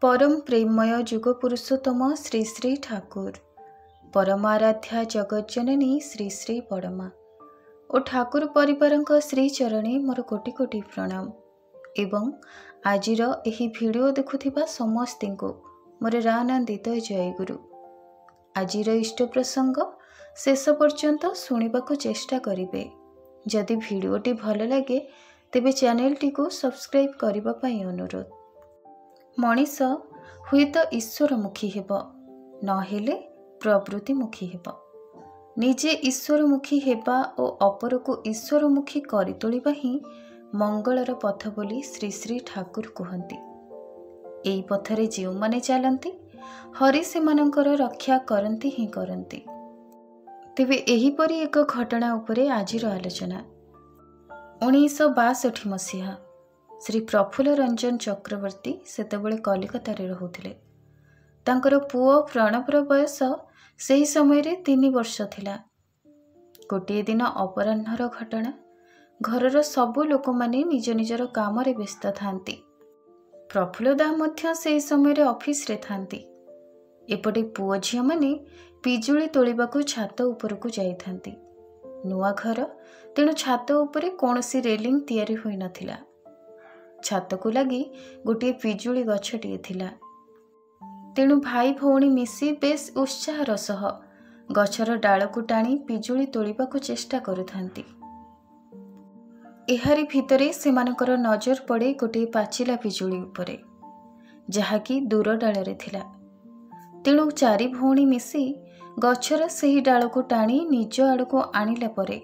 परम प्रेममय जुग पुरुषोत्तम श्री श्री ठाकुर परमाराध्या जगज्जननी श्री श्री बड़मा और ठाकुर परिवार श्री चरणे मोर कोटि कोटि प्रणाम एवं आजिर एही भिडियो देखुथिबा समस्ते को मोर रानंदित जयगुरु। आजिर इष्ट प्रसंग शेष पर्यंत शुणा चेष्टा करिवे। जदि भिडियोटी भल लगे तेबे चैनलटी को सब्सक्राइब करबा पई अनुरोध। मनीष हुए तो ईश्वरमुखी हेब नहेले प्रवृत्तिमुखी हेब। निजे ईश्वरमुखी हेबा और अपर को ईश्वरमुखी करि तोलिबा ही मंगलर पथ बोली श्री श्री ठाकुर कहती। एई पथरे जो माने चलती हरि सेमानंकर रक्षा करती ही करती। तेबे एहीपरि एक घटना उपरे आजिर आलोचना। 1962 मसीहा श्री प्रफुल्ल रंजन चक्रवर्ती सेतेबेले कलिकतारे रहुथिले। तांकर पुओ प्रणवर बयस सेही समय 3 वर्ष थिला। गोटे दिन अपराह्नर घटना। घरर सबु लोक माने निज निजर काम रे व्यस्त थांती। प्रफुल्लदा मध्य सेही समय ऑफिस रे थांती। एपटे पुओ झियो माने पिजुली तोलिबाकू छात उपरकू जाई थांती। नुआ घर तेणु छात उपरे कोनोसी रेलिंग तैयारी होई नथिला। छात को लगी गोटे पिजुली गछटिए थिला। तेणु भाई भौणी मिसी बेस उत्साहर सह गछर डाल को टाणी पिजुली तोलिबाकू चेष्टा करुथांती। एहारी भितरे सेमानकर नजर पड़े गोटे पाचिला पिजुली उपरे जहाँकि दूर डालरे थिला। तेणु चारि भौणी मिसी गछर सेही डाल को टाणी निज आड़ को आनिला परे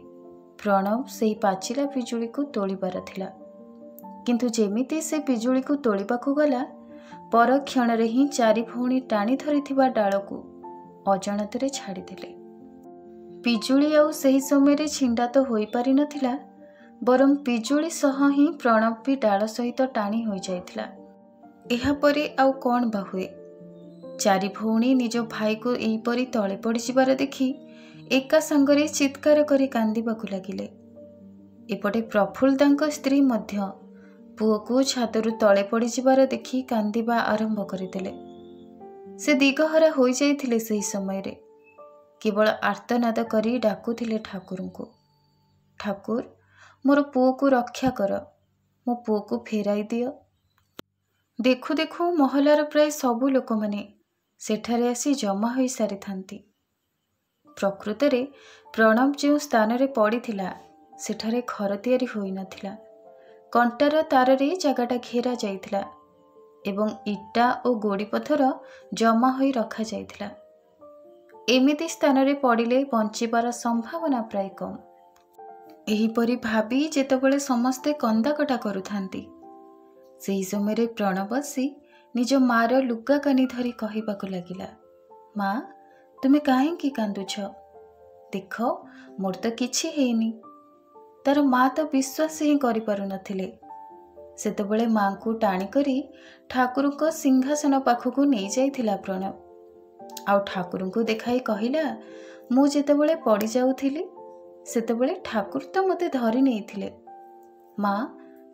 प्रणव सेही पाचिला पिजुली को तोलिबार थिला। किंतु जेमिति से पिजुली को तोलिबाकू गला पर क्षण रे ही चारि भौणी टाणी धरिथिबा डाल को अजाणତରେ छाड़ी देले। पिजुली आउ सेही समय छिंडा तो होई पारि नथिला बरम पिजुली सह ही प्रणव भी डाल सहित टाणी हो जाइथिला। एहा परे आउ कोन बा हुए। चारि भौणी निज भाई को एहीपरि तळे पड़ी जिबार देखि एका संगरे चित्कार करी कांदिबाकू लागिले। एपटे प्रफुल्लदांक स्त्री मध्य पुओ को छातरू तळे पड़ी जिबार देखि कांदिबा आरंभ करिदेले। से दिगहरा होई जाइथिले। सेही समय रे केवल आर्तनाद करी डाकुथिले ठाकुर को, ठाकुर मोर पुओ को रक्षा कर, मो पुओ को फेराई दियो। देखु देखु महलार प्राय सबु लोक माने सेठारे आसी जमा होई सारी थांती। प्रकृत रे प्रणव जो स्थान रे पड़ीथिला सेठारे घर तैयारी होई नथिला। कंटार तार रे जगाटा घेरा जाइथिला एवं इटा और गोड़ी पथर जमा होई रखा जाइथिला। एमिति स्थान रे पड़िले बंचिबार संभावना प्राय कम। एहीपरि भाबी जेतेबेले समस्ते कंदाकटा करुथांती सेही समय प्रणव आसी निज मार लुगा कानी धरी कहिबाकू लागिला, माँ तुमे काहेकि कांदुछ? देख मोर तो किछि हेइनी। तार माँ तो विश्वास ही करि पारु नथिले। सेतेबेले माँ को टाणी करी ठाकुर को सिंहासन पाखकू नहीं जाइथिला प्रणव। आउ ठाकुर को देखाई कहिला, मु जेतेबेले पड़ी जाउथिली सेतेबेले ठाकुर तो मते धरी नैथिले। माँ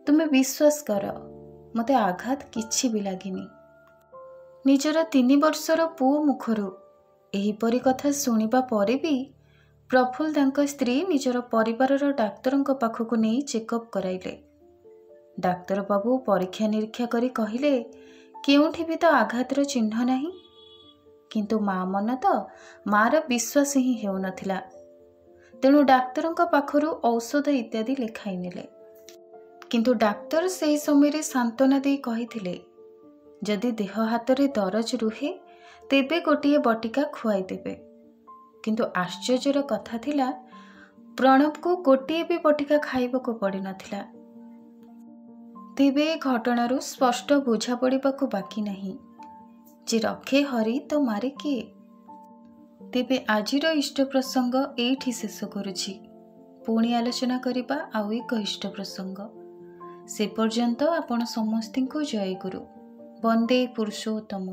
तुमे विश्वास कर, मते आघात किछि भी लागिनी। निजर 3 वर्षर पुओ मुखरू एहीपरि कथा शुणिबा परे भी प्रफुल्लदांक स्त्री निजर परिवारर डाक्तरंक पाखकू नहीं चेकअप कराइले। डाक्तर बाबू परीक्षा निरीक्षा करी कहिले केउठी भी तो आघातर चिन्ह नहीं। किंतु माँ मन तो मार विश्वास ही हेउ नथिला। तेणु डाक्तरंक पाखरु औषध इत्यादि लेखाई नेले। किंतु डाक्तर सेही समय सांत्वना दे कहिथिले, जदि देह हाथ रे दरज रुहे तेबे गोटिए बटिका खुआई देबे। किंतु आश्चर्यर कथा थिला प्रणव को गोटिए भी बटिका खाइबाकू पड़ी नथिला। तेबे घटनारू स्पष्ट बुझा पड़िबाकू बाकी नहीं जे रखे हरि तो मारे किए। तेबे आजिर इष्ट प्रसंग एठी शेष करुछि। पुणी आलोचना करिबा आउ एक इष्ट प्रसंग। से पर्यंत आपण समस्तिंको जय गुरु। वंदे पुरुषोत्तम।